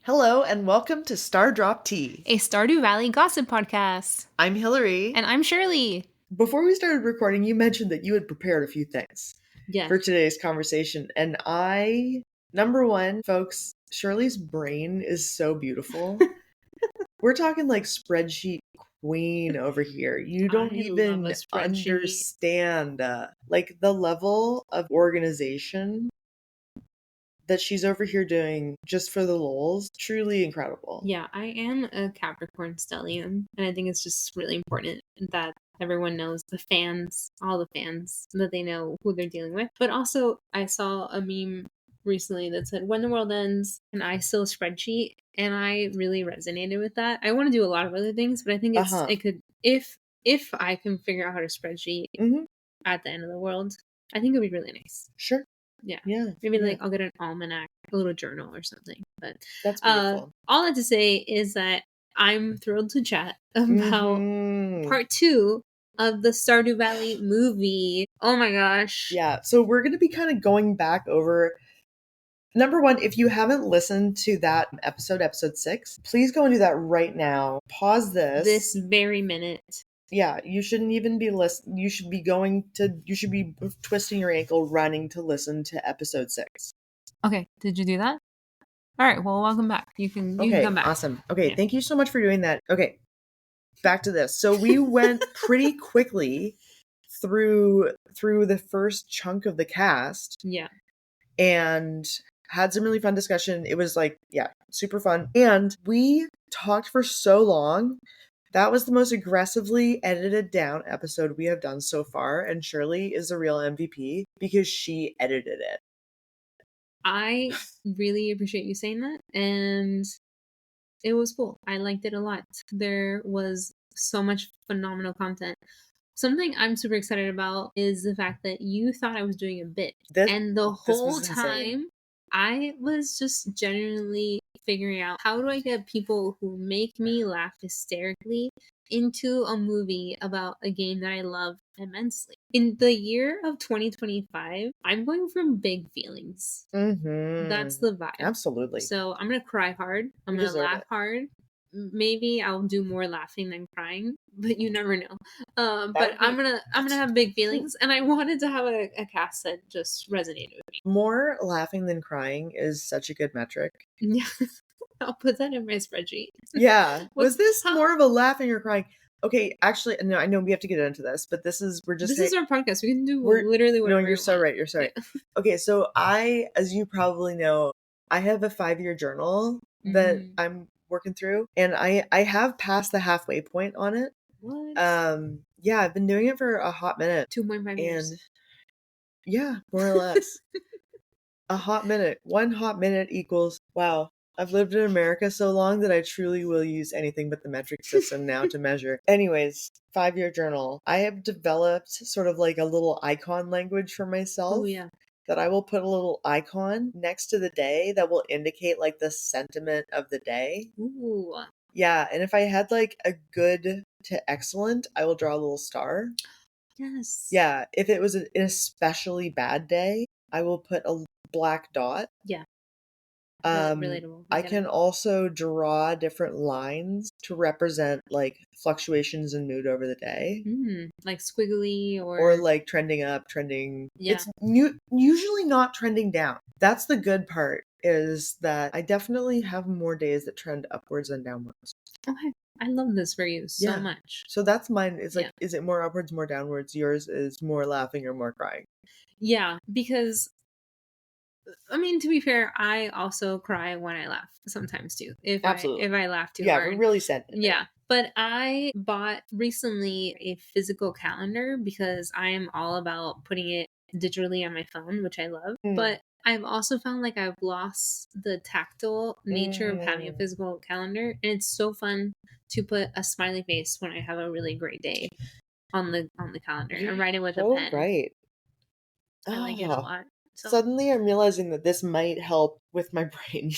Hello and welcome to Stardrop Tea, a Stardew Valley gossip podcast. I'm Hillary. And I'm Shirley. Before we started recording, you mentioned that you had prepared a few things for today's conversation. And number one, folks, Shirley's brain is so beautiful. We're talking like spreadsheet queen over here. You don't even understand like the level of organization that she's over here doing just for the lulz. Truly incredible. Yeah, I am a Capricorn stellium, and I think it's just really important that everyone knows, all the fans, that they know who they're dealing with. But also, I saw a meme recently that said, when the world ends, and I still spreadsheet, and I really resonated with that. I want to do a lot of other things, but I think it could, if I can figure out how to spreadsheet at the end of the world, I think it would be really nice. Sure. Yeah. Maybe like I'll get an almanac, a little journal or something. But that's beautiful. All I have to say is that I'm thrilled to chat about part 2 of the Stardew Valley movie. Oh my gosh. Yeah. So we're going to be kind of going back over. Number one, if you haven't listened to that episode 6, please go and do that right now. Pause this very minute. Yeah, you shouldn't even be listening. You should be twisting your ankle running to listen to episode 6. Okay, did you do that? All right, well, welcome back. You can come back. Awesome. Okay, Thank you so much for doing that. Okay, back to this. So we went pretty quickly through the first chunk of the cast. Yeah. And had some really fun discussion. It was like, super fun. And we talked for so long. That was the most aggressively edited down episode we have done so far, and Shirley is the real MVP because she edited it. I really appreciate you saying that, and it was cool. I liked it a lot. There was so much phenomenal content. Something I'm super excited about is the fact that you thought I was doing a bit, and the whole time I was just genuinely figuring out, how do I get people who make me laugh hysterically into a movie about a game that I love immensely. In the year of 2025, I'm going for big feelings. That's the vibe. Absolutely. So I'm going to cry hard. I'm going to laugh hard. Maybe I'll do more laughing than crying, but you never know. But I'm gonna have big feelings, and I wanted to have a cast that just resonated with me. More laughing than crying is such a good metric. Yeah, I'll put that in my spreadsheet. Yeah. Was this more of a laughing or crying? Okay, actually, no, I know we have to get into this, but this is our podcast. We can do literally whatever. No, you're so right. You're so right. Okay, so as you probably know, I have a 5-year journal that I'm working through, and I have passed the halfway point on it. What? Yeah, I've been doing it for a hot minute. 2.5 years. And yeah, more or less. A hot minute. 1 hot minute equals, wow, I've lived in America so long that I truly will use anything but the metric system now to measure. Anyways, 5-year journal. I have developed sort of like a little icon language for myself. Oh, yeah. That I will put a little icon next to the day that will indicate like the sentiment of the day. Ooh. Yeah, and if I had like a good to excellent, I will draw a little star. Yes. Yeah, if it was an especially bad day, I will put a black dot. Yeah. Relatable. I can also draw different lines to represent like fluctuations in mood over the day. Like squiggly or like trending up, trending. Yeah. It's usually not trending down. That's the good part, is that I definitely have more days that trend upwards than downwards. Okay. I love this for you so much. So that's mine. It's like, is it more upwards, more downwards? Yours is more laughing or more crying? Yeah, because I mean, to be fair, I also cry when I laugh sometimes too. If I laugh too hard. Yeah, really sentient. Yeah. But I bought recently a physical calendar because I am all about putting it digitally on my phone, which I love. But I've also found like I've lost the tactile nature of having a physical calendar. And it's so fun to put a smiley face when I have a really great day on the calendar and write it with a pen. Right. I like it a lot. So. Suddenly I'm realizing that this might help with my brain.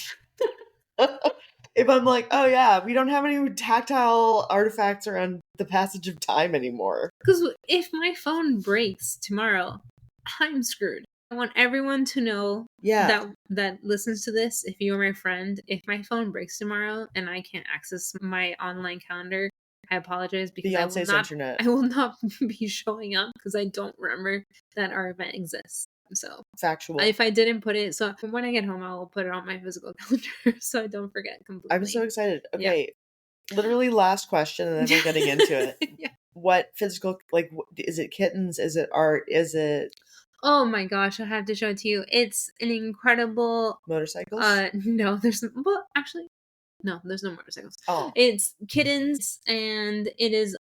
If I'm like, oh yeah, we don't have any tactile artifacts around the passage of time anymore. Because if my phone breaks tomorrow, I'm screwed. I want everyone to know that listens to this, if you're my friend, if my phone breaks tomorrow and I can't access my online calendar, I apologize because internet. I will not be showing up because I don't remember that our event exists. So factual. If I didn't put it, so when I get home, I will put it on my physical calendar so I don't forget completely. I'm so excited. Okay, literally last question, and then we're getting into it. What physical, like, is it kittens? Is it art? Is it... Oh my gosh, I have to show it to you. It's an incredible... Motorcycles? No, there's... Well, actually, no, there's no motorcycles. Oh. It's kittens, and it is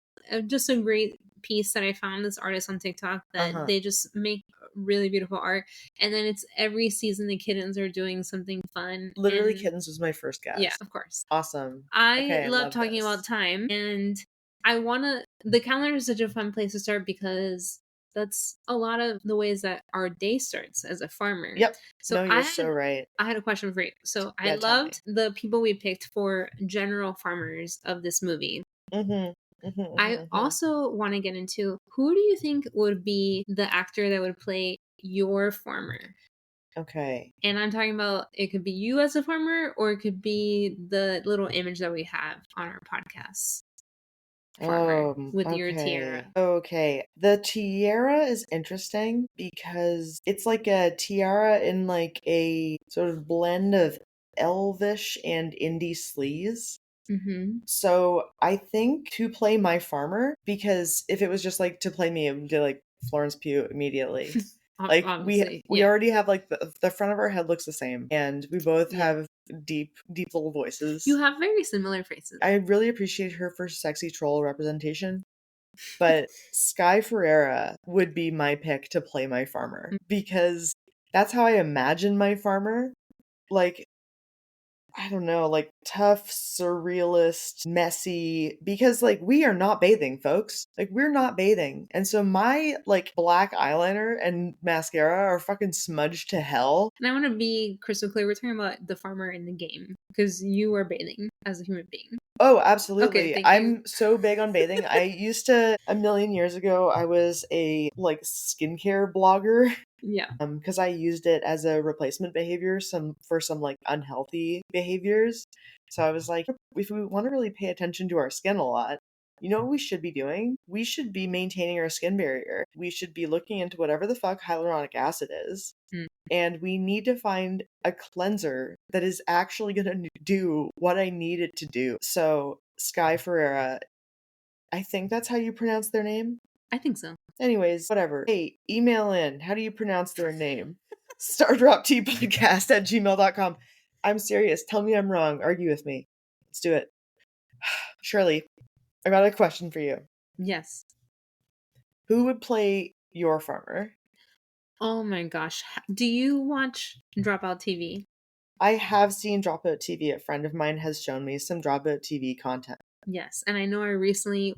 just a great piece that I found this artist on TikTok that they just make really beautiful art. And then it's every season the kittens are doing something fun. Literally, kittens was my first guess. Yeah, of course. Awesome. I love talking about time, and I want to... The calendar is such a fun place to start because that's a lot of the ways that our day starts as a farmer. Yep. So you're so right. I had a question for you. So I loved the people we picked for general farmers of this movie. I also want to get into, who do you think would be the actor that would play your farmer? Okay. And I'm talking about, it could be you as a farmer, or it could be the little image that we have on our podcast. Farmer with your tiara. Okay. The tiara is interesting because it's like a tiara in like a sort of blend of elvish and indie sleaze. So I think to play my farmer, because if it was just like to play me, it would be like Florence Pugh immediately. Like we already have like the front of our head looks the same, and we both have deep little voices. You have very similar faces. I really appreciate her for sexy troll representation, but Sky Ferreira would be my pick to play my farmer because that's how I imagine my farmer. Like, I don't know, like tough, surrealist, messy, because like we are not bathing, folks. Like we're not bathing. And so my like black eyeliner and mascara are fucking smudged to hell. And I want to be crystal clear, we're talking about the farmer in the game because you are bathing as a human being. Oh, absolutely. Okay, I'm so big on bathing. I used to, a million years ago, I was a like skincare blogger. Yeah. Because I used it as a replacement behavior for some like unhealthy behaviors. So I was like, if we want to really pay attention to our skin a lot, you know what we should be doing? We should be maintaining our skin barrier. We should be looking into whatever the fuck hyaluronic acid is. And we need to find a cleanser that is actually going to do what I need it to do. So Sky Ferreira, I think that's how you pronounce their name? I think so. Anyways, whatever. Hey, email in. How do you pronounce their name? stardropteapodcast@gmail.com. I'm serious. Tell me I'm wrong. Argue with me. Let's do it. Shirley, I got a question for you. Yes. Who would play your farmer? Oh my gosh. Do you watch Dropout TV? I have seen Dropout TV. A friend of mine has shown me some Dropout TV content. Yes, and I know I recently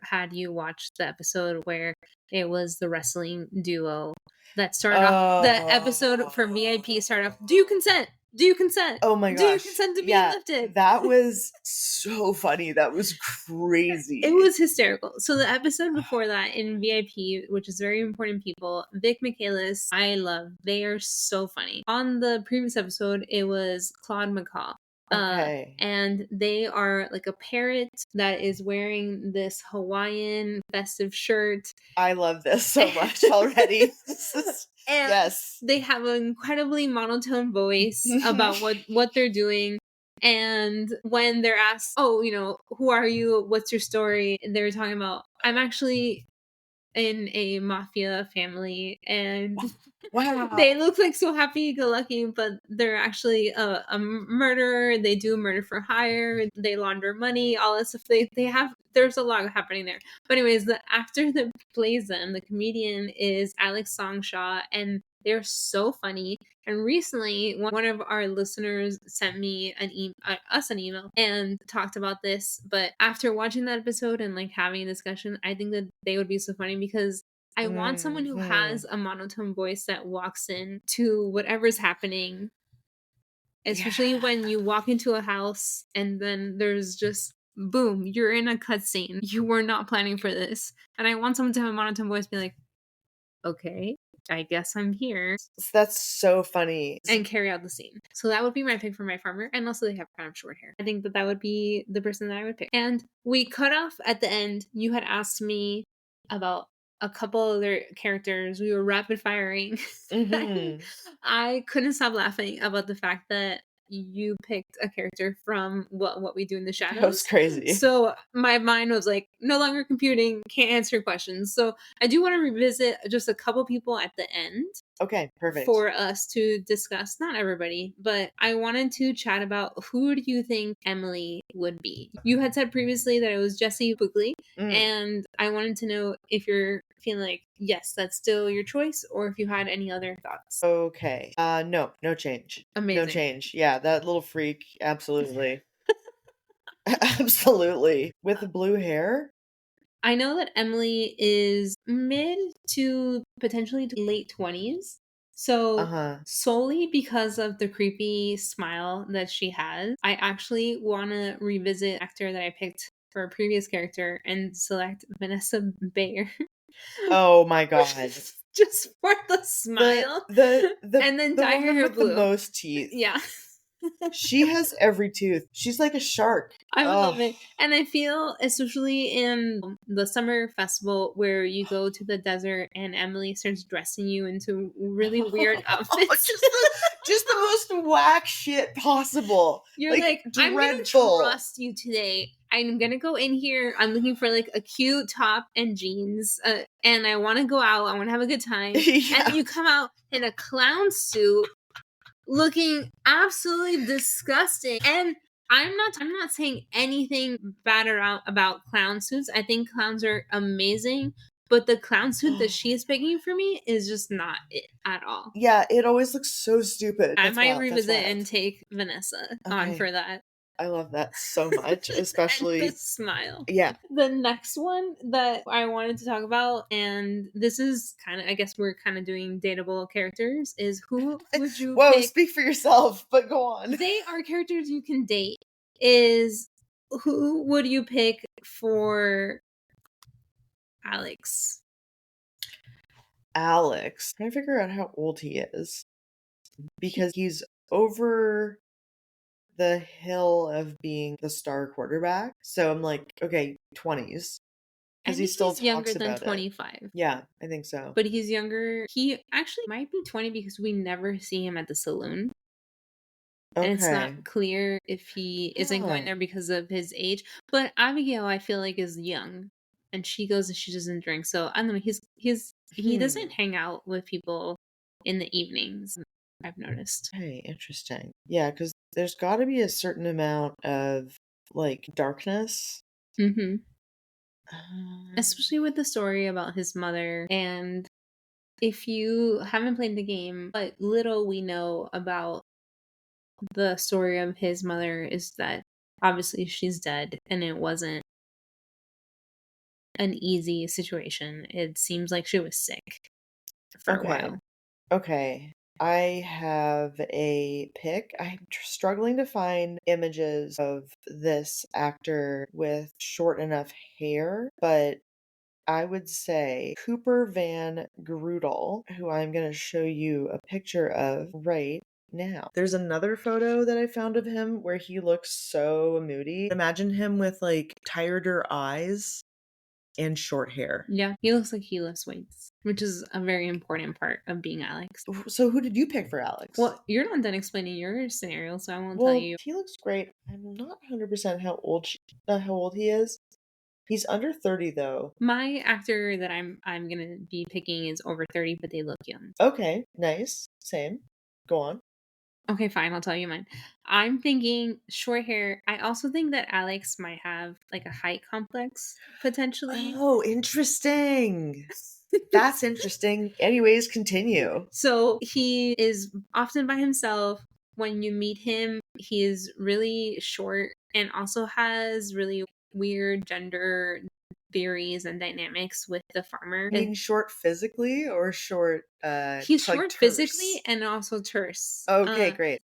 had you watch the episode where it was the wrestling duo that started off. The episode for VIP started off, do you consent? Do you consent? Oh my gosh. Do you consent to being lifted? That was so funny. That was crazy. It was hysterical. So the episode before that in VIP, which is very important people, Vic Michaelis, I love. They are so funny. On the previous episode, it was Claude McCall. Okay. And they are like a parrot that is wearing this Hawaiian festive shirt. I love this so much already. And yes, they have an incredibly monotone voice about what they're doing. And when they're asked, oh, you know, who are you? What's your story? They're talking about, I'm actually in a mafia family, and wow, they look like so happy-go-lucky, but they're actually a murderer. They do murder for hire. They launder money. All this stuff. They have. There's a lot happening there. But anyways, the actor that plays them, the comedian, is Alex Songshaw, and they're so funny. And recently, one of our listeners sent me us an email and talked about this. But after watching that episode and like having a discussion, I think that they would be so funny because I want someone who has a monotone voice that walks in to whatever's happening. Especially when you walk into a house and then there's just boom, you're in a cutscene. You were not planning for this. And I want someone to have a monotone voice, be like, okay. I guess I'm here. That's so funny. And carry out the scene. So that would be my pick for my farmer. And also they have kind of short hair. I think that would be the person that I would pick. And we cut off at the end. You had asked me about a couple other characters. We were rapid firing. Mm-hmm. I couldn't stop laughing about the fact that you picked a character from what we do in the shadows. That was crazy. So my mind was like, no longer computing, can't answer questions. So I do want to revisit just a couple people at the end. Okay, perfect. For us to discuss, not everybody, but I wanted to chat about who do you think Emily would be? You had said previously that it was Jessie Buckley, and I wanted to know if you're feeling like, yes, that's still your choice, or if you had any other thoughts. Okay. No change. Amazing. No change. Yeah, that little freak, absolutely. Absolutely. With the blue hair? I know that Emily is mid to potentially late 20s. So solely because of the creepy smile that she has, I actually want to revisit actor that I picked for a previous character and select Vanessa Bayer. Oh my god. Just for the smile. And then dye her hair blue. The most teeth. Yeah. She has every tooth. She's like a shark. I love it. And I feel, especially in the summer festival where you go to the desert and Emily starts dressing you into really weird outfits. just the most whack shit possible. You're like I'm going to trust you today. I'm going to go in here. I'm looking for like a cute top and jeans. And I want to go out. I want to have a good time. Yeah. And you come out in a clown suit. Looking absolutely disgusting. And I'm not saying anything bad about clown suits. I think clowns are amazing, but the clown suit that she is picking for me is just not it at all. Yeah, it always looks so stupid. I might revisit and take Vanessa on for that. I love that so much, especially and the smile. Yeah. The next one that I wanted to talk about, and this is kind of, I guess we're kind of doing dateable characters, is who would you Whoa, pick? Speak for yourself, but go on. They are characters you can date. Is who would you pick for Alex? Alex. I'm trying to figure out how old he is. Because he's over the hill of being the star quarterback. So I'm like, okay, 20s. Because he still talks younger than about 25. It. Yeah, I think so. But he's younger. He actually might be 20 because we never see him at the saloon. Okay. And it's not clear if he isn't going there because of his age. But Abigail, I feel like, is young. And she goes and she doesn't drink. So I don't know. He doesn't hang out with people in the evenings, I've noticed. Hey, interesting. Yeah, because there's got to be a certain amount of, like, darkness. Mm-hmm. Especially with the story about his mother. And if you haven't played the game, what little we know about the story of his mother is that obviously she's dead and it wasn't an easy situation. It seems like she was sick for a while. Okay. I have a pick. I'm struggling to find images of this actor with short enough hair, but I would say Cooper Van Grudel, who I'm going to show you a picture of right now. There's another photo that I found of him where he looks so moody. Imagine him with like tireder eyes and short hair. Yeah, he looks like he lifts weights, which is a very important part of being Alex. So who did you pick for Alex? Well, you're not done explaining your scenario, so I won't tell you. He looks great. I'm not 100% how old he is. He's under 30 though. My actor that I'm gonna be picking is over 30, but they look young. Okay, nice. Same. Go on. Okay, fine. I'll tell you mine. I'm thinking short hair. I also think that Alex might have like a height complex potentially. Oh, interesting. That's interesting. Anyways, continue. So he is often by himself. When you meet him, he is really short and also has really weird gender theories and dynamics with the farmer. You mean short physically or short he's short physically and also terse. Okay, great.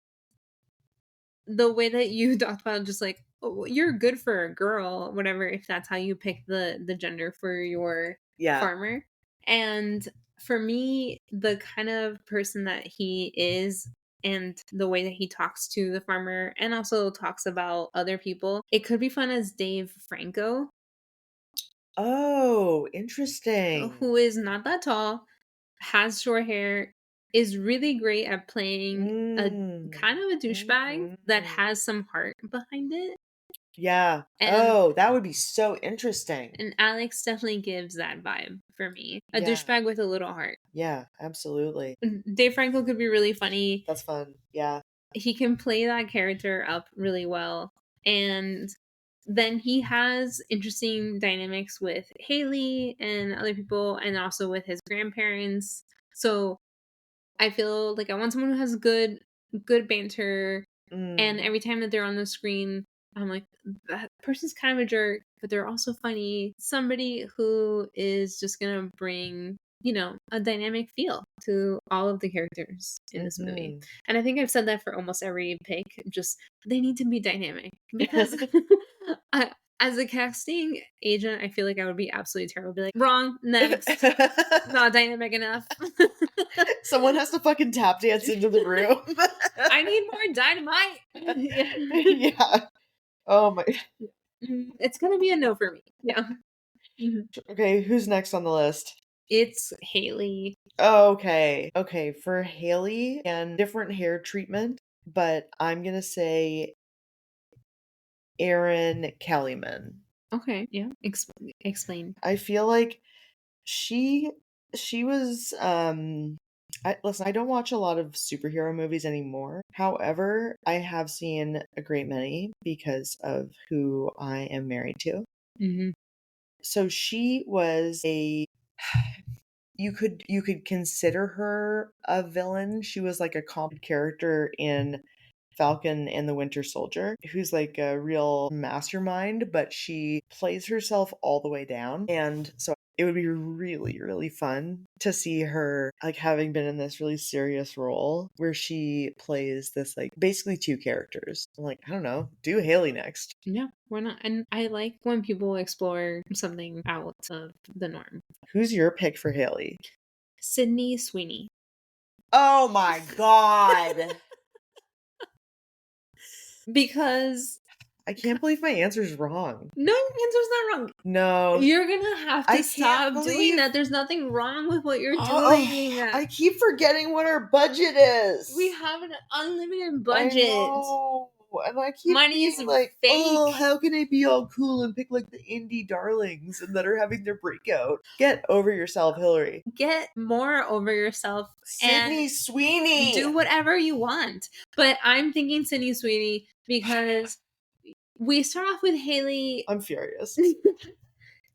The way that you talked about just like, oh, you're good for a girl, whatever, if that's how you pick the gender for your farmer. And for me, the kind of person that he is and the way that he talks to the farmer and also talks about other people, it could be fun as Dave Franco. Oh, interesting. Who is not that tall, has short hair, is really great at playing a kind of a douchebag that has some heart behind it. Yeah. That would be so interesting. And Alex definitely gives that vibe for me. A douchebag with a little heart. Yeah, absolutely. Dave Franco could be really funny. That's fun. Yeah. He can play that character up really well. And then he has interesting dynamics with Haley and other people and also with his grandparents. So I feel like I want someone who has good banter. And every time that they're on the screen, I'm like, that person's kind of a jerk, but they're also funny. Somebody who is just gonna bring, a dynamic feel to all of the characters in this movie. And I think I've said that for almost every pick. Just they need to be dynamic because as a casting agent, I feel like I would be absolutely terrible. Be like, wrong, next, not dynamic enough. Someone has to fucking tap dance into the room. I need more dynamite. Yeah. Oh my. It's gonna be a no for me. Yeah. Okay, who's next on the list? It's Haley. Okay. For Haley and different hair treatment, but I'm gonna say Erin Kellyman. Okay, yeah. Explain. I feel like she was listen, I don't watch a lot of superhero movies anymore. However, I have seen a great many because of who I am married to. Mm-hmm. So she was you could consider her a villain. She was like a comic character in Falcon and the Winter Soldier, who's like a real mastermind, but she plays herself all the way down. And so it would be really, really fun to see her like having been in this really serious role where she plays this like basically two characters. I'm like, I don't know, do Haley next. Yeah, why not? And I like when people explore something out of the norm. Who's your pick for Haley? Sydney Sweeney. Oh my god. Because I can't believe my answer's wrong. No, answer's not wrong. No. You're gonna have to stop doing that. There's nothing wrong with what you're doing. I keep forgetting what our budget is. We have an unlimited budget. I know. And I keep Money is like, fake. oh, how can I be all cool and pick like the indie darlings and that are having their breakout? Get over yourself, Hillary. Get more over yourself. Sydney Sweeney. Do whatever you want. But I'm thinking Sydney Sweeney because we start off with Haley. I'm furious.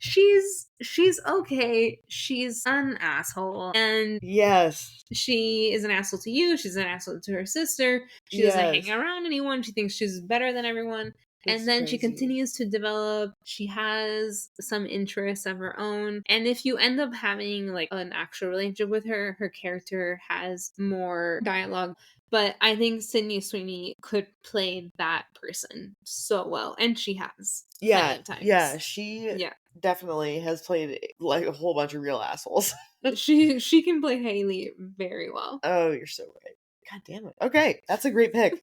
She's okay. She's an asshole. And yes, she is an asshole to you. She's an asshole to her sister. She doesn't hang around anyone. She thinks she's better than everyone. And then she continues to develop. She has some interests of her own. And if you end up having like an actual relationship with her, her character has more dialogue. But I think Sydney Sweeney could play that person so well. And she has. Yeah. Yeah. She definitely has played like a whole bunch of real assholes. She can play Haley very well. Oh, you're so right. God damn it. Okay. That's a great pick.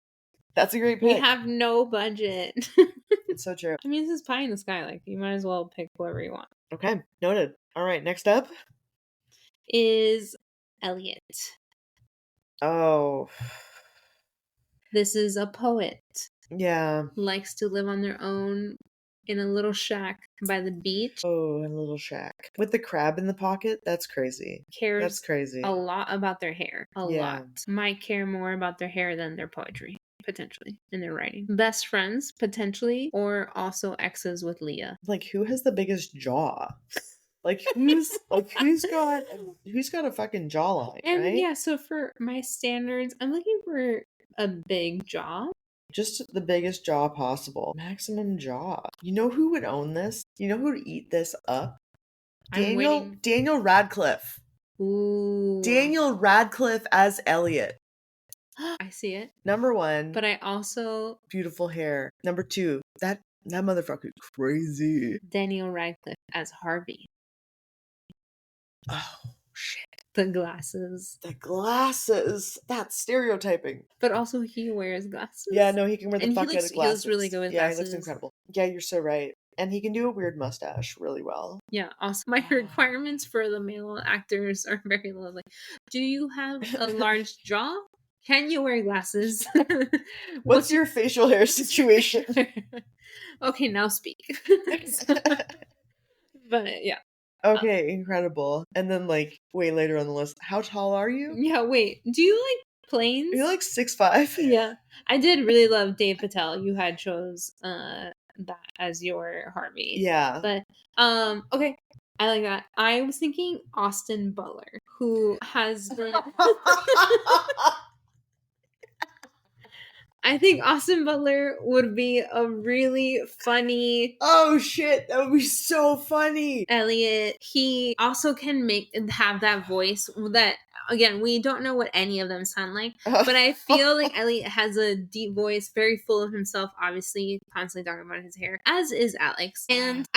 We have no budget. It's so true. I mean, this is pie in the sky. Like, you might as well pick whoever you want. Okay. Noted. All right. Next up is Elliot. Oh. This is a poet. Yeah. Likes to live on their own in a little shack by the beach. Oh, in a little shack. With the crab in the pocket? That's crazy. That's crazy. A lot about their hair. A lot. Might care more about their hair than their poetry. Potentially. In their writing. Best friends, potentially. Or also exes with Leah. Like, who has the biggest jaw? Like who's got a fucking jawline, and right? Yeah, so for my standards, I'm looking for a big jaw. Just the biggest jaw possible. Maximum jaw. You know who would own this? You know who would eat this up? Daniel Radcliffe. Ooh. Daniel Radcliffe as Elliot. I see it. Number 1. But I also... Beautiful hair. Number 2. That motherfucker crazy. Daniel Radcliffe as Harvey. Oh, shit. The glasses. The glasses. That's stereotyping. But also he wears glasses. Yeah, no, he can wear the fuck out of glasses. He looks really good with glasses. Yeah, he looks incredible. Yeah, you're so right. And he can do a weird mustache really well. Yeah, also my requirements for the male actors are very low. Like, do you have a large jaw? Can you wear glasses? What's your facial hair situation? Okay, now speak. But yeah. Okay, incredible. And then like way later on the list, how tall are you? Yeah, wait. Do you like planes? You're like 6'5". Yeah. I did really love Dave Patel. You had chose that as your Harvey. Yeah. But okay. I like that. I was thinking Austin Butler, who has been I think Austin Butler would be a really funny. Oh shit, that would be so funny. Elliot. He also can have that voice that, again, we don't know what any of them sound like, but I feel like Elliot has a deep voice, very full of himself, obviously constantly talking about his hair, as is Alex. And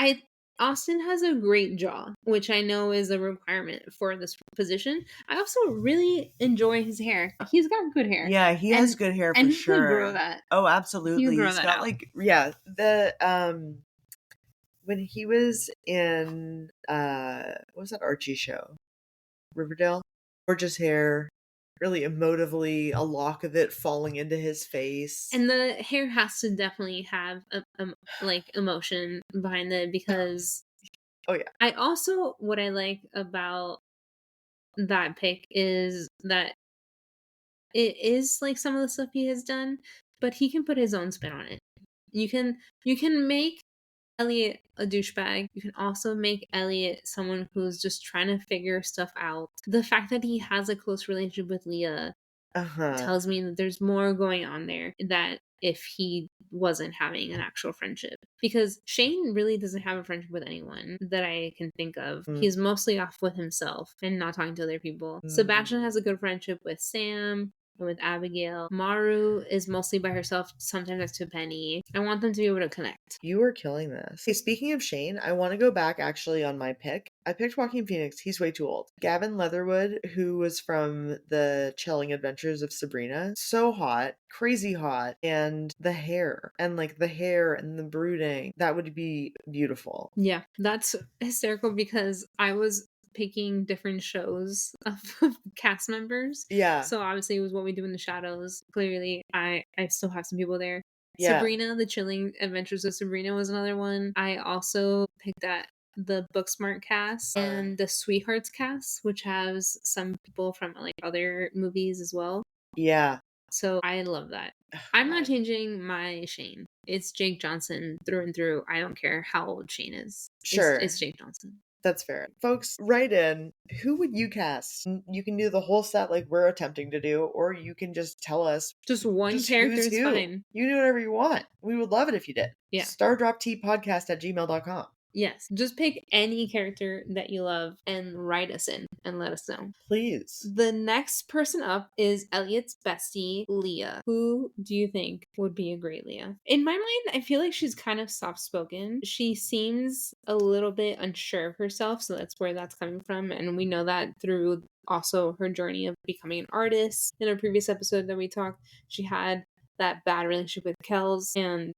Austin has a great jaw, which I know is a requirement for this position. I also really enjoy his hair. He's got good hair. Yeah, he has good hair for sure. And he could grow that. Oh, absolutely. He's got like, yeah, the when he was in what was that Archie show? Riverdale? Gorgeous hair. Really emotively, a lock of it falling into his face. And the hair has to definitely have like emotion behind it, because oh yeah. I also, what I like about that pick is that it is like some of the stuff he has done, but he can put his own spin on it. You can make Elliot a douchebag. You can also make Elliot someone who's just trying to figure stuff out. The fact that he has a close relationship with Leah tells me that there's more going on there, that if he wasn't having an actual friendship. Because Shane really doesn't have a friendship with anyone that I can think of. He's mostly off with himself and not talking to other people. Sebastian has a good friendship with Sam, with Abigail. Maru is mostly by herself, sometimes next to Penny. I want them to be able to connect. You are killing this. Hey, speaking of Shane, I want to go back actually on my pick. I picked Joaquin Phoenix. He's way too old. Gavin Leatherwood, who was from the Chilling Adventures of Sabrina. So hot. Crazy hot. And the hair. And like the hair and the brooding. That would be beautiful. Yeah, that's hysterical, because I was picking different shows of cast members. Yeah. So obviously it was What We Do in the Shadows. Clearly, I still have some people there. Yeah. Sabrina, The Chilling Adventures of Sabrina was another one. I also picked the Booksmart cast and the Sweethearts cast, which has some people from like other movies as well. Yeah. So I love that. I'm not changing my Shane. It's Jake Johnson through and through. I don't care how old Shane is. Sure. It's Jake Johnson. That's fair. Folks, write in. Who would you cast? You can do the whole set like we're attempting to do, or you can just tell us. Just one character is fine. You do whatever you want. We would love it if you did. Yeah. stardropteapodcast@gmail.com. Yes. Just pick any character that you love and write us in and let us know. Please. The next person up is Elliot's bestie, Leah. Who do you think would be a great Leah? In my mind, I feel like she's kind of soft-spoken. She seems a little bit unsure of herself, so that's where that's coming from. And we know that through also her journey of becoming an artist. In a previous episode that we talked, she had that bad relationship with Kels, and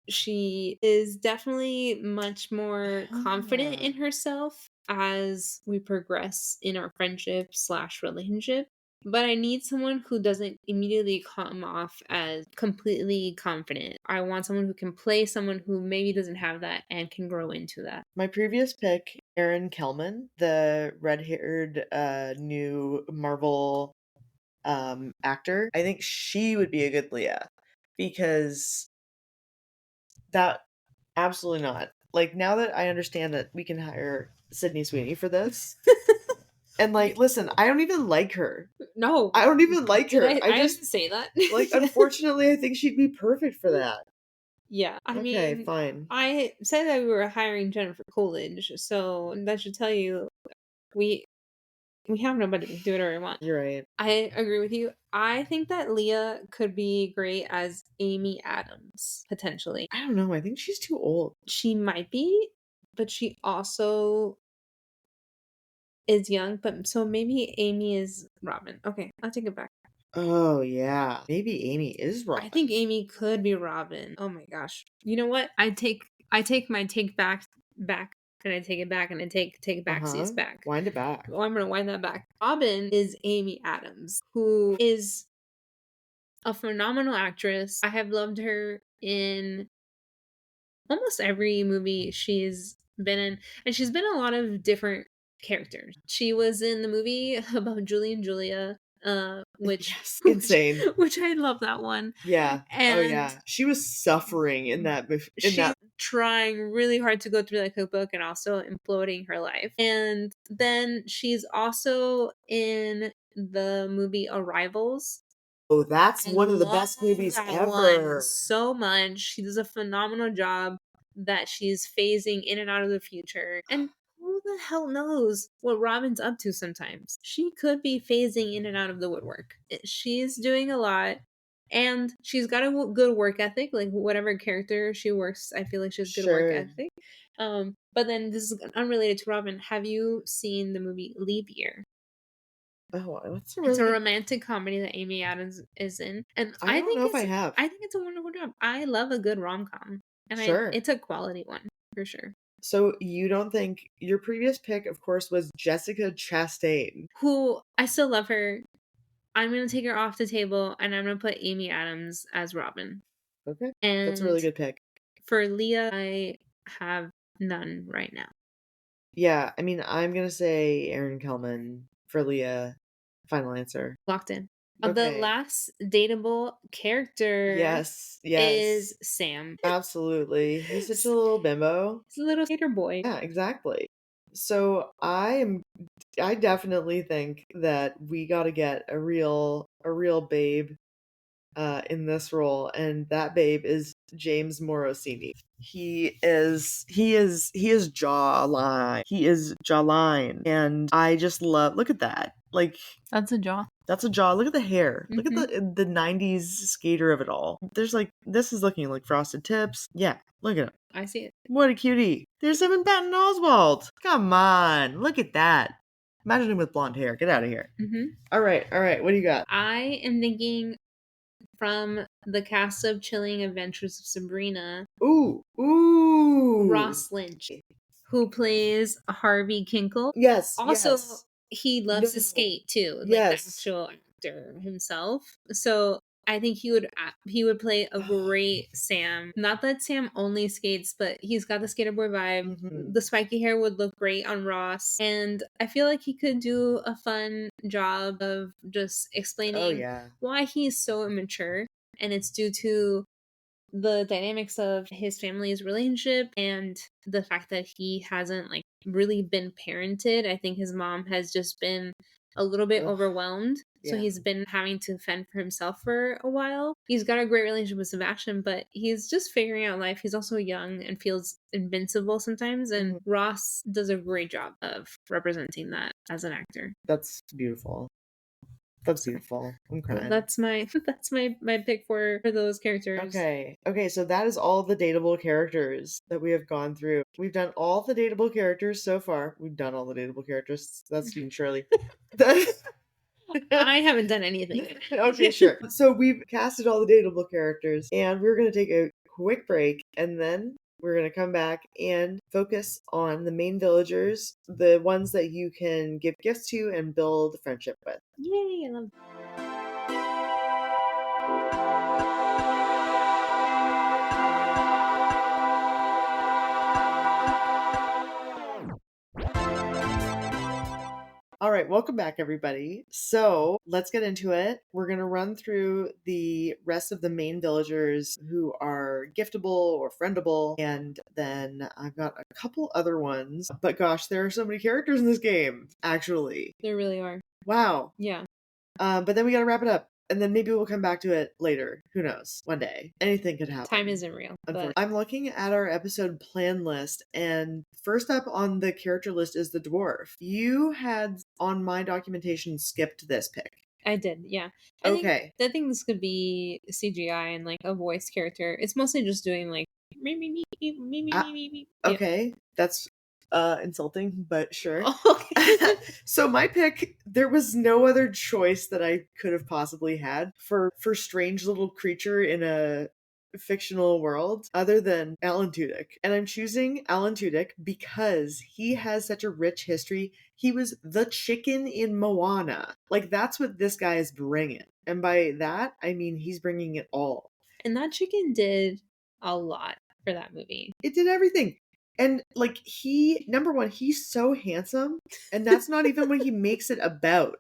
she is definitely much more confident in herself as we progress in our friendship / relationship. But I need someone who doesn't immediately come off as completely confident. I want someone who can play someone who maybe doesn't have that and can grow into that. My previous pick, Erin Kellman, the red-haired new Marvel actor, I think she would be a good Leah, because that absolutely not. Like, now that I understand that we can hire Sydney Sweeney for this, and like, listen, I don't even like her. No, I don't even like her. I just didn't say that. Like, unfortunately, I think she'd be perfect for that. Yeah, I mean, fine. I said that we were hiring Jennifer Coolidge, so that should tell you we have nobody to do whatever we want. You're right. I agree with you. I think that Leah could be great as Amy Adams, potentially. I don't know. I think she's too old. She might be, but she also is young, but so maybe Amy is Robin. Okay, I'll take it back. Oh, yeah. Maybe Amy is Robin. I think Amy could be Robin. Oh my gosh. You know what? I take my take back, and I take it back, and I take backsies back. Wind it back. Oh, I'm going to wind that back. Robin is Amy Adams, who is a phenomenal actress. I have loved her in almost every movie she's been in, and she's been in a lot of different characters. She was in the movie about Julie and Julia, which yes, insane. Which I love that one. Yeah. And oh yeah, she was suffering in that. She's trying really hard to go through that cookbook and also imploding her life. And then she's also in the movie Arrivals. Oh, that's one of the best movies ever. So much. She does a phenomenal job that she's phasing in and out of the future. And who the hell knows what Robin's up to sometimes? She could be phasing in and out of the woodwork. She's doing a lot. And she's got a good work ethic. Like, whatever character she works, I feel like she has good work ethic. But then this is unrelated to Robin. Have you seen the movie Leap Year? Oh, it's a romantic comedy that Amy Adams is in, and I don't know if I have. I think it's a wonderful job. I love a good rom-com, and it's a quality one for sure. So you don't think your previous pick, of course, was Jessica Chastain, who I still love her. I'm gonna take her off the table, and I'm gonna put Amy Adams as Robin. Okay, and that's a really good pick. For Leah, I have none right now. Yeah, I mean, I'm gonna say Erin Kelman for Leah. Final answer. Locked in. Okay. The last dateable character is Sam. Absolutely. He's such a little bimbo. He's a little skater boy. Yeah, exactly. So I definitely think that we gotta get a real babe in this role, and that babe is James Morosini. He is jawline. He is jawline, and I just look at that. Like, that's a jaw. That's a jaw. Look at the hair. Mm-hmm. Look at the 90s skater of it all. There's this is looking like frosted tips. Yeah, look at him. I see it. What a cutie. There's him in Patton Oswalt. Come on, look at that. Imagine him with blonde hair. Get out of here. Mm-hmm. All right. What do you got? I am thinking from the cast of Chilling Adventures of Sabrina. Ooh. Ross Lynch, who plays Harvey Kinkle. Yes. Also, he loves to skate too. Like the actual actor himself. So I think he would play a great Sam. Not that Sam only skates, but he's got the skater boy vibe. Mm-hmm. The spiky hair would look great on Ross. And I feel like he could do a fun job of just explaining why he's so immature. And it's due to the dynamics of his family's relationship and the fact that he hasn't really been parented. I think his mom has just been a little bit overwhelmed. So he's been having to fend for himself for a while. He's got a great relationship with Sebastian, but he's just figuring out life. He's also young and feels invincible sometimes. And Ross does a great job of representing that as an actor. That's beautiful. That's beautiful. I'm crying. That's my pick for those characters. Okay, so that is all the dateable characters that we have gone through. We've done all the dateable characters so far. We've done all the dateable characters. That's Shirley. I haven't done anything. Okay, sure. So we've casted all the dateable characters, and we're going to take a quick break, and then we're going to come back and focus on the main villagers, the ones that you can give gifts to and build friendship with. Yay, I love that. All right, welcome back, everybody. So let's get into it. We're going to run through the rest of the main villagers who are giftable or friendable, and then I've got a couple other ones. But gosh, there are so many characters in this game, actually. There really are. Wow. Yeah. But then we got to wrap it up. And then maybe we'll come back to it later. Who knows? One day. Anything could happen. Time isn't real. But... I'm looking at our episode plan list, and first up on the character list is the dwarf. You had, on my documentation, skipped this pick. I did, yeah. I think this could be CGI and a voice character. It's mostly just doing me. Okay, that's insulting, but sure. Okay. So my pick, there was no other choice that I could have possibly had for strange little creature in a fictional world other than Alan Tudyk. And I'm choosing Alan Tudyk because he has such a rich history. He was the chicken in Moana. Like, that's what this guy is bringing. And by that, I mean he's bringing it all. And that chicken did a lot for that movie. It did everything. And like, number one, he's so handsome, and that's not even what he makes it about.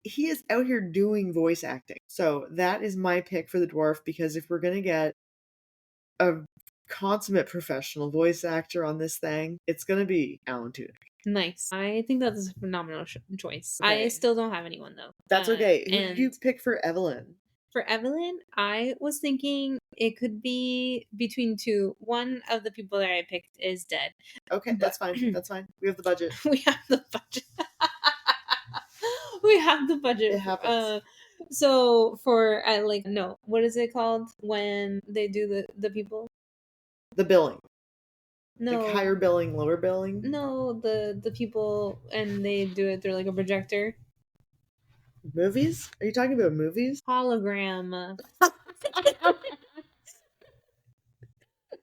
He is out here doing voice acting. So that is my pick for the dwarf, because if we're gonna get a consummate professional voice actor on this thing, it's gonna be Alan Tudyk. Nice. I think that's a phenomenal choice. Okay. I still don't have anyone though. That's okay. Who did you pick for Evelyn? For Evelyn, I was thinking it could be between two. One of the people that I picked is dead. Okay, that's fine. That's fine. We have the budget. We have the budget. We have the budget. It happens. So for no, what is it called when they do the people? The billing. No. Like higher billing, lower billing? No, the people, and they do it through like a projector. Movies? Are you talking about movies? Hologram.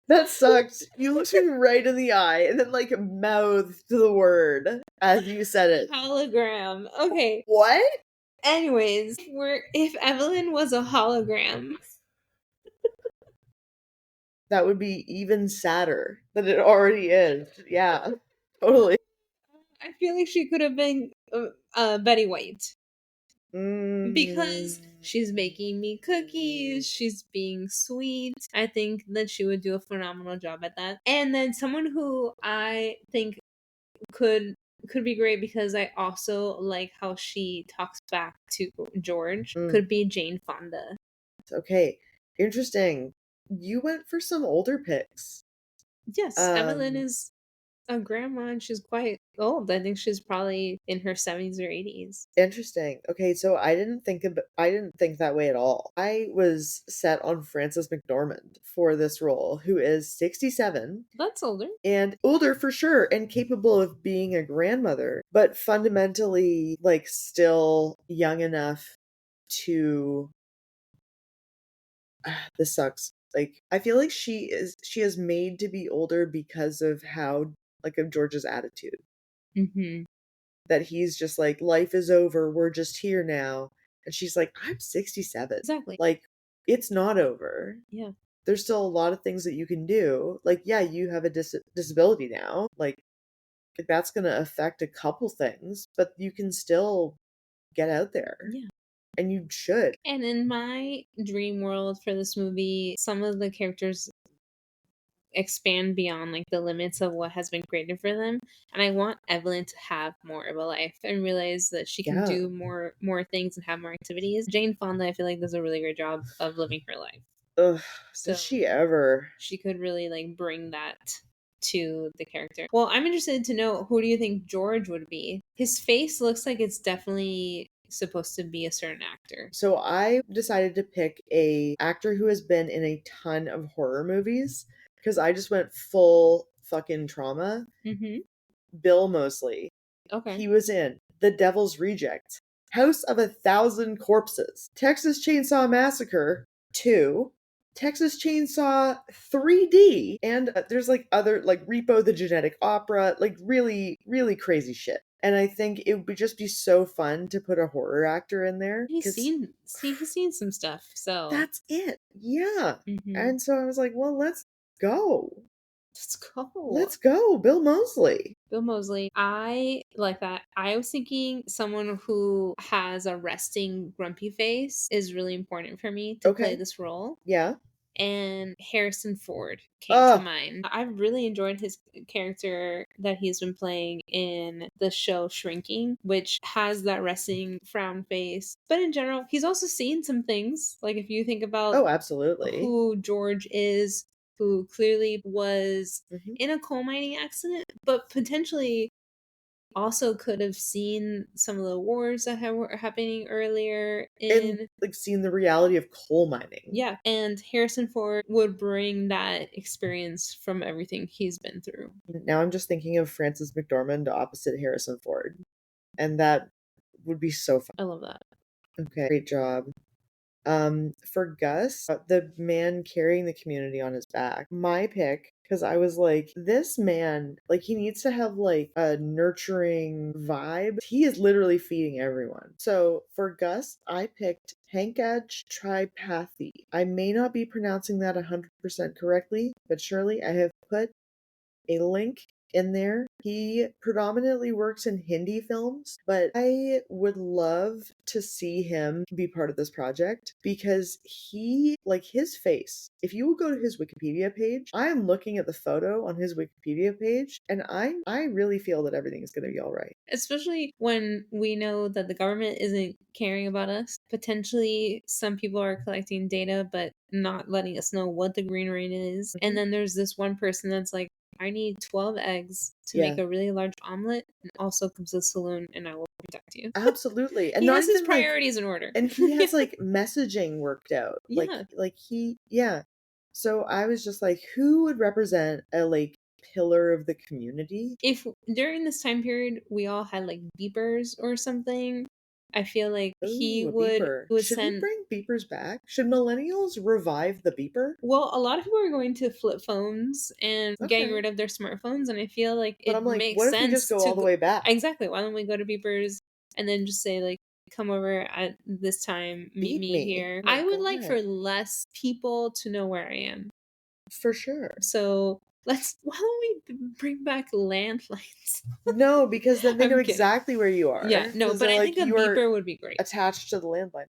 That sucked. You looked me right in the eye and then like mouthed the word as you said it. Hologram. Okay. What? Anyways, if Evelyn was a hologram, that would be even sadder than it already is. Yeah, totally. I feel like she could have been Betty White. Because she's making me cookies, she's being sweet. I think that she would do a phenomenal job at that. And then someone who I think could be great, because I also like how she talks back to George, could be Jane Fonda. Okay, interesting. You went for some older picks. Yes, Evelyn is a grandma and she's quite old. I think she's probably in her 70s or 80s. Interesting. Okay, so I didn't think that way at all. I was set on Frances McDormand for this role, who is 67. That's older. And older for sure, and capable of being a grandmother, but fundamentally like still young enough to this sucks. Like, I feel like she is made to be older because of how, like, of George's attitude. Mm-hmm. That he's just like, life is over, we're just here now. And she's like, I'm 67. Exactly. Like, it's not over. Yeah. There's still a lot of things that you can do. Like, yeah, you have a disability now. Like that's going to affect a couple things, but you can still get out there. Yeah. And you should. And in my dream world for this movie, some of the characters expand beyond like the limits of what has been created for them, and I want Evelyn to have more of a life and realize that she can do more things and have more activities. Jane Fonda, I feel like, does a really great job of living her life. Ugh, does she ever? She could really like bring that to the character. Well, I'm interested to know, who do you think George would be? His face looks like it's definitely supposed to be a certain actor. So I decided to pick a actor who has been in a ton of horror movies, because I just went full fucking trauma. Mm-hmm. Bill Moseley. Okay. He was in The Devil's Reject, House of 1,000 Corpses, Texas Chainsaw Massacre 2, Texas Chainsaw 3D, and there's like other, like Repo the Genetic Opera, like really, really crazy shit. And I think it would just be so fun to put a horror actor in there. He's seen some stuff, so that's it. Yeah. Mm-hmm. And so I was like, well, let's go. Let's go, Bill Moseley. Bill Moseley. I like that. I was thinking someone who has a resting grumpy face is really important for me to play this role. Yeah. And Harrison Ford came to mind. I've really enjoyed his character that he's been playing in the show Shrinking, which has that resting frown face. But in general, he's also seen some things. Like, if you think about absolutely, who George is, who clearly was in a coal mining accident, but potentially also could have seen some of the wars that were happening earlier and like seen the reality of coal mining. Yeah, and Harrison Ford would bring that experience from everything he's been through. Now I'm just thinking of Frances McDormand opposite Harrison Ford, and that would be so fun. I love that. Okay, great job. For Gus, the man carrying the community on his back, my pick, because I was like, this man, like, he needs to have like a nurturing vibe. He is literally feeding everyone. So for Gus, I picked Hankaj Tripathi. I may not be pronouncing that 100% correctly, but Shirley, I have put a link in there. He predominantly works in Hindi films, but I would love to see him be part of this project because he, like his face, if you will go to his Wikipedia page, I am looking at the photo on his Wikipedia page and I really feel that everything is going to be all right. Especially when we know that the government isn't caring about us. Potentially some people are collecting data but not letting us know what the green rain is. And then there's this one person that's like, I need 12 eggs to make a really large omelet and also come to the saloon and I will protect you. Absolutely. And he has his priorities in order. And he has like messaging worked out. Yeah. So I was just like, who would represent a like pillar of the community? If during this time period we all had like beepers or something, I feel like he would Should we bring beepers back? Should millennials revive the beeper? Well, a lot of people are going to flip phones and getting rid of their smartphones, and I feel like makes sense. What if we just go all the way back? Exactly. Why don't we go to beepers and then just say like, come over at this time, meet me here. I would like for less people to know where I am. For sure. So why don't we bring back landlines? No, because then they know exactly where you are. Yeah, no, but I think a beeper would be great. Attached to the landline.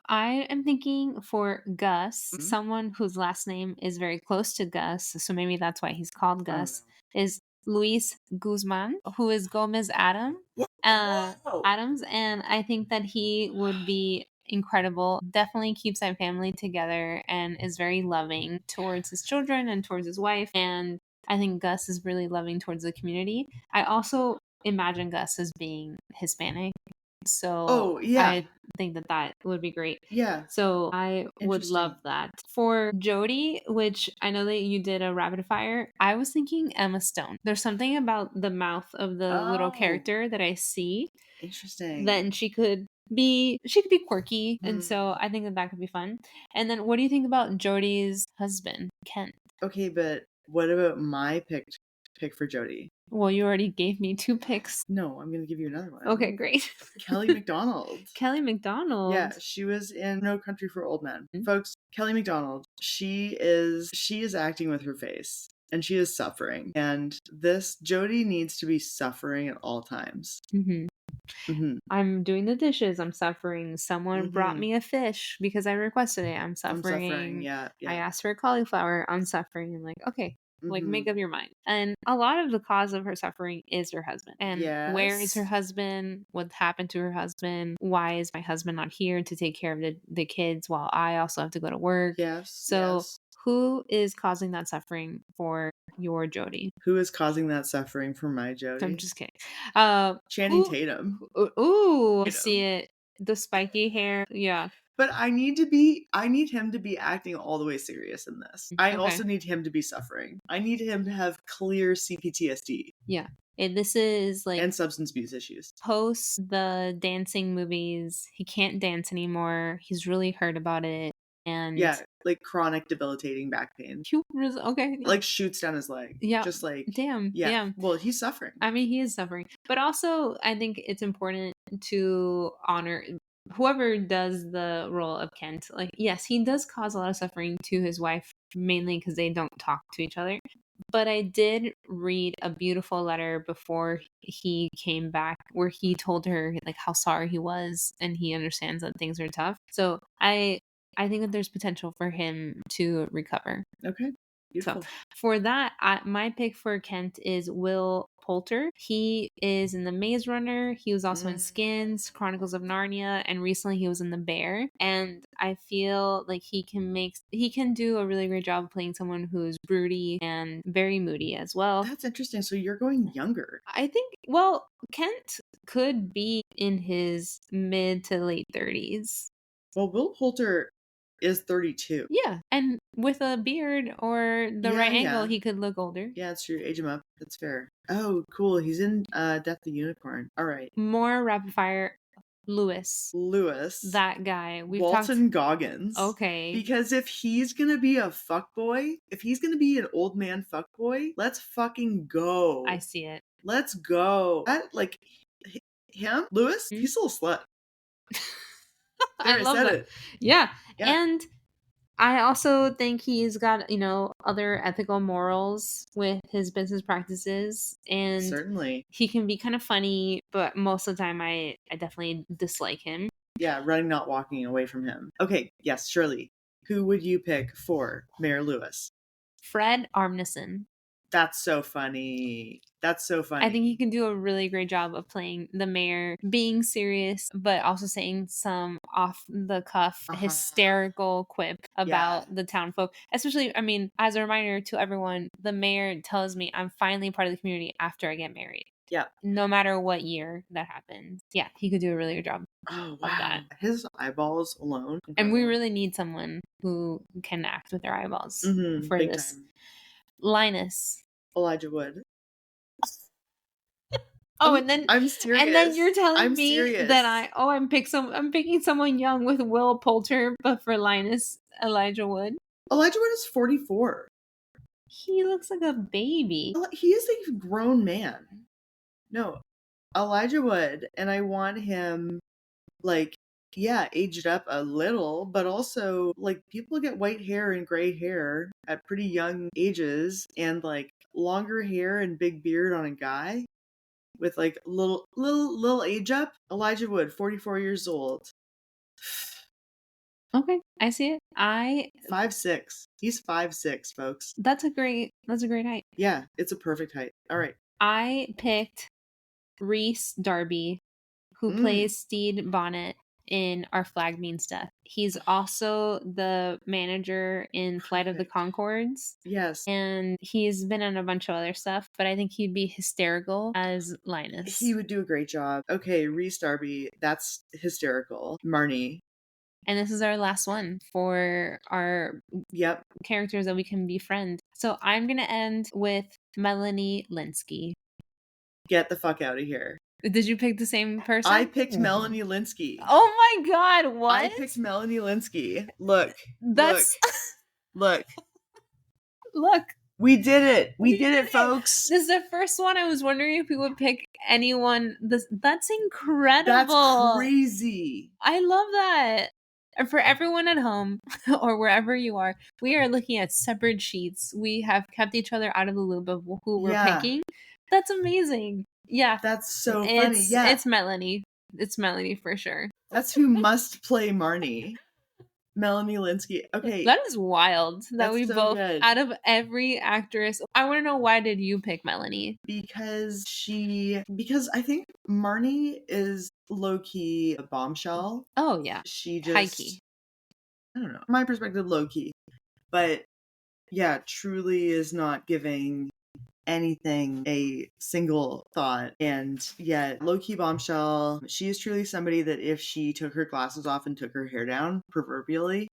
I am thinking for Gus, someone whose last name is very close to Gus, so maybe that's why he's called Gus, is Luis Guzman, who is Gomez Adams, and I think that he would be incredible. Definitely keeps that family together and is very loving towards his children and towards his wife. And I think Gus is really loving towards the community. I also imagine Gus as being Hispanic. So I think that would be great. Yeah. So I would love that. For Jody, which I know that you did a rapid fire, I was thinking Emma Stone. There's something about the mouth of the little character that I see. Interesting. Then she could be quirky, and so I think that could be fun. And then what do you think about Jody's husband, Kent? Okay, but what about my pick for Jody? Well, you already gave me 2 picks. No, I'm going to give you another one. Okay, great. Kelly MacDonald. Kelly MacDonald. Yeah, she was in No Country for Old Men. Folks, Kelly MacDonald, she is acting with her face. And she is suffering. And this Jody needs to be suffering at all times. I'm doing the dishes. I'm suffering. Someone brought me a fish because I requested it. I'm suffering. Yeah. I asked for cauliflower. I'm suffering. And like, okay. Like, make up your mind. And a lot of the cause of her suffering is her husband. And where is her husband? What happened to her husband? Why is my husband not here to take care of the kids while I also have to go to work? So who is causing that suffering for your Jody? Who is causing that suffering for my Jody? I'm just kidding. Channing Tatum. Ooh, I see it. The spiky hair. Yeah. But I need him to be acting all the way serious in this. I also need him to be suffering. I need him to have clear CPTSD. Yeah. And this is like... And substance abuse issues. Post the dancing movies, he can't dance anymore. He's really hurt about it. And... Yeah, like chronic debilitating back pain. Okay. Like shoots down his leg. Yeah. Just like... Damn. Yeah. Well, he's suffering. I mean, he is suffering. But also, I think it's important to honor... whoever does the role of Kent, like, yes, he does cause a lot of suffering to his wife, mainly because they don't talk to each other. But I did read a beautiful letter before he came back where he told her like how sorry he was and he understands that things are tough. So I think that there's potential for him to recover. Okay. Beautiful. So for that, my pick for Kent is Will Poulter. He is in The Maze Runner. He was also in Skins, Chronicles of Narnia, and recently he was in The Bear. And I feel like he can do a really great job of playing someone who's broody and very moody as well. That's interesting. So you're going younger. I think, well, Kent could be in his mid to late 30s. Well, Will Poulter is 32. Yeah, and with a beard or the right angle, he could look older. Yeah, that's true. Age him up. That's fair. Oh, cool. He's in Death of the Unicorn. All right. More rapid fire. Lewis. That guy. Walton Goggins. Okay. Because if he's gonna be a fuckboy, if he's gonna be an old man fuckboy, let's fucking go. I see it. Let's go. Like, him? Lewis? Mm-hmm. He's a little slut. I love that. Yeah. And I also think he's got, other ethical morals with his business practices. And certainly he can be kind of funny, but most of the time I definitely dislike him. Yeah, running, not walking away from him. Okay, yes, Shirley. Who would you pick for Mayor Lewis? Fred Armisen. That's so funny. That's so funny. I think he can do a really great job of playing the mayor, being serious, but also saying some off-the-cuff, hysterical quip about the town folk. Especially, as a reminder to everyone, the mayor tells me I'm finally part of the community after I get married. Yeah. No matter what year that happens. Yeah, he could do a really good job. Oh, wow. Of that. His eyeballs alone. Incredible. And we really need someone who can act with their eyeballs for big this. Time. Linus. Elijah Wood. Oh, and then I'm serious. And then you're telling me that I'm picking someone young with Will Poulter, but for Linus, Elijah Wood. Elijah Wood is 44. He looks like a baby. He is a grown man. No, Elijah Wood, and I want him aged up a little, but also people get white hair and gray hair at pretty young ages, and longer hair and big beard on a guy with little age up. Elijah Wood, 44 years old. Okay, I see it. 5'6". He's 5'6", folks. That's a great height. Yeah, it's a perfect height. All right. I picked Rhys Darby, who plays Steed Bonnet in Our Flag Means Death. He's also the manager in Flight of the Conchords. Yes. And he's been in a bunch of other stuff, but I think he'd be hysterical as Linus. He would do a great job. Okay, Rhys Darby, that's hysterical. Marnie. And this is our last one for our characters that we can befriend. So I'm going to end with Melanie Lynskey. Get the fuck out of here. Did you pick the same person? I picked Melanie Lynskey. Oh my god, what? I picked Melanie Lynskey. Look. Look. We did it. We did it, folks. This is the first one. I was wondering if we would pick anyone. That's incredible. That's crazy. I love that. And for everyone at home or wherever you are, we are looking at separate sheets. We have kept each other out of the loop of who we're picking. That's amazing. Yeah. That's so funny. Yeah. It's Melanie. It's Melanie for sure. That's who must play Marnie. Melanie Lynskey. Okay. That is wild that we both, out of every actress, I want to know, why did you pick Melanie? Because I think Marnie is low-key a bombshell. Oh, yeah. She just... high-key. I don't know. From my perspective, low-key. But, yeah, truly is not giving anything a single thought, and yet low-key bombshell. She is truly somebody that if she took her glasses off and took her hair down, proverbially,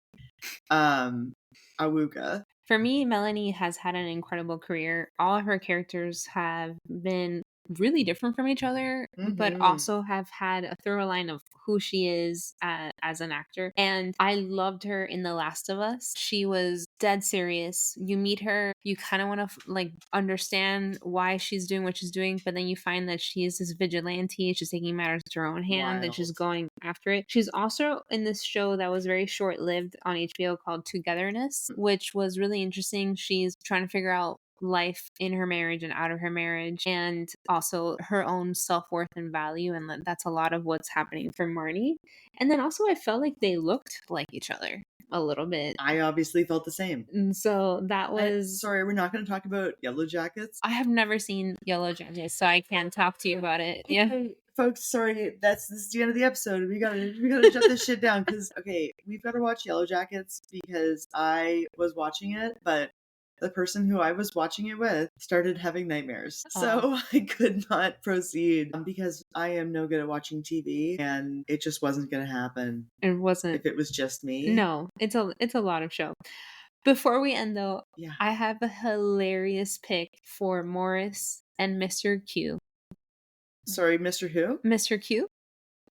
awooga. For me, Melanie has had an incredible career. All of her characters have been really different from each other, but also have had a thorough line of who she is as an actor. And I loved her in The Last of Us. She was dead serious. You meet her, you kind of want to understand why she's doing what she's doing, but then you find that she is this vigilante. She's taking matters to her own hand and she's going after it. She's also in this show that was very short-lived on HBO called Togetherness, which was really interesting. She's trying to figure out life in her marriage and out of her marriage, and also her own self-worth and value, and that's a lot of what's happening for Marnie. And then also I felt like they looked like each other. a little bit. I obviously felt the same. And so that was... Sorry, we're not going to talk about Yellow Jackets. I have never seen Yellow Jackets, so I can't talk to you about it. Yeah. Okay, folks, sorry, this is the end of the episode. We gotta shut this shit down because, okay, we've got to watch Yellow Jackets because I was watching it, but the person who I was watching it with started having nightmares. So I could not proceed because I am no good at watching TV and it just wasn't going to happen. It wasn't. If it was just me. No, it's a lot of show. Before we end though, I have a hilarious pick for Morris and Mr. Q. Sorry, Mr. Who? Mr. Q?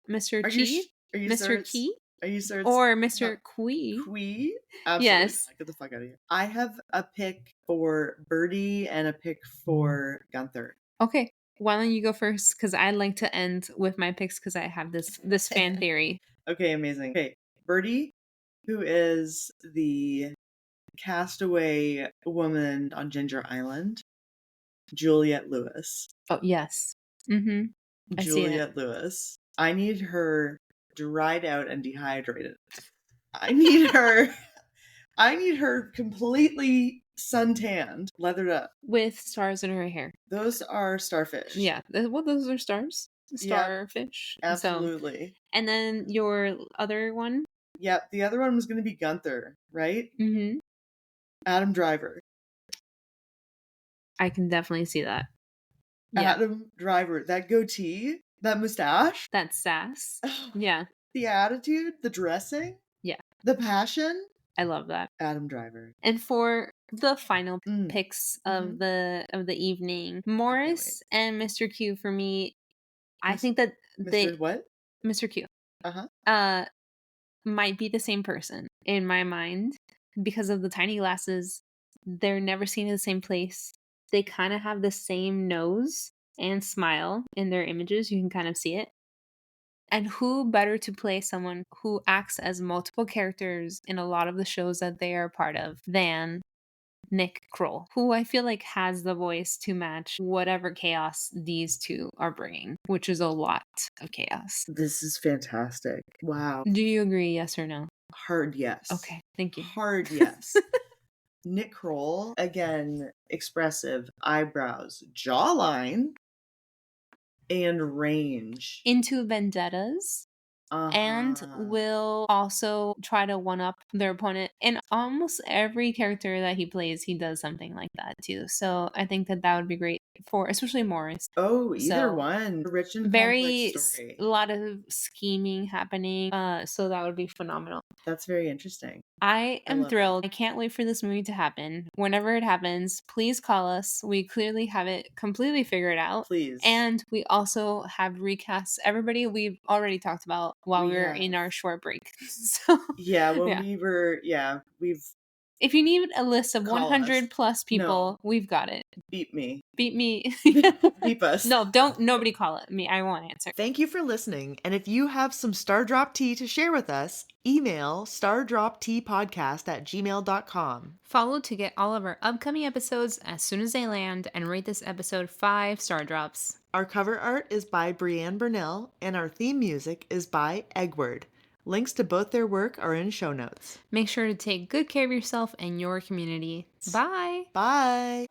Mr. T? Mr. Key? Are you sure? Or Mr. Quee? Quee? Absolutely. Yes. Not. Get the fuck out of here. I have a pick for Birdie and a pick for Gunther. Okay. Why don't you go first? Because I'd like to end with my picks because I have this fan theory. Okay, amazing. Okay, Birdie, who is the castaway woman on Ginger Island, Juliette Lewis. Oh, yes. Mm-hmm. Juliette Lewis. I need her dried out and dehydrated. I need her completely suntanned, leathered up. With stars in her hair. Those are starfish. Yeah. Well, those are stars. Starfish. Yeah, absolutely. So, and then your other one? Yep, the other one was going to be Gunther, right? Mm-hmm. Adam Driver. I can definitely see that. Yeah. Adam Driver. That goatee, that mustache. That sass. Yeah. The attitude, the dressing. Yeah. The passion. I love that. Adam Driver. And for the final picks of the evening, Morris and Mr. Q for me, I think that Mr. What? Mr. Q. Uh-huh. Might be the same person in my mind because of the tiny glasses. They're never seen in the same place. They kind of have the same nose and smile in their images. You can kind of see it. And who better to play someone who acts as multiple characters in a lot of the shows that they are part of than Nick Kroll, who I feel like has the voice to match whatever chaos these two are bringing, which is a lot of chaos. This is fantastic. Wow. Do you agree, yes or no? Hard yes. Okay, thank you. Hard yes. Nick Kroll, again, expressive, eyebrows, jawline, and range. Into vendettas. And will also try to one-up their opponent. And almost every character that he plays, he does something like that too. So I think that would be great for, especially Morris. Oh, either one. Rich and very story. A lot of scheming happening. So that would be phenomenal. That's very interesting. I am thrilled. I can't wait for this movie to happen. Whenever it happens, please call us. We clearly have it completely figured out. Please. And we also have recasts. Everybody we've already talked about while we were in our short break. So we've. If you need a list of 100 plus people, we've got it. Beat me. Beep us. No, nobody call it me. I won't answer. Thank you for listening. And if you have some Stardrop Tea to share with us, email stardropteapodcast@gmail.com. Follow to get all of our upcoming episodes as soon as they land, and rate this episode 5 star drops. Our cover art is by Brianne Burnell, and our theme music is by Eggward. Links to both their work are in show notes. Make sure to take good care of yourself and your community. Bye. Bye.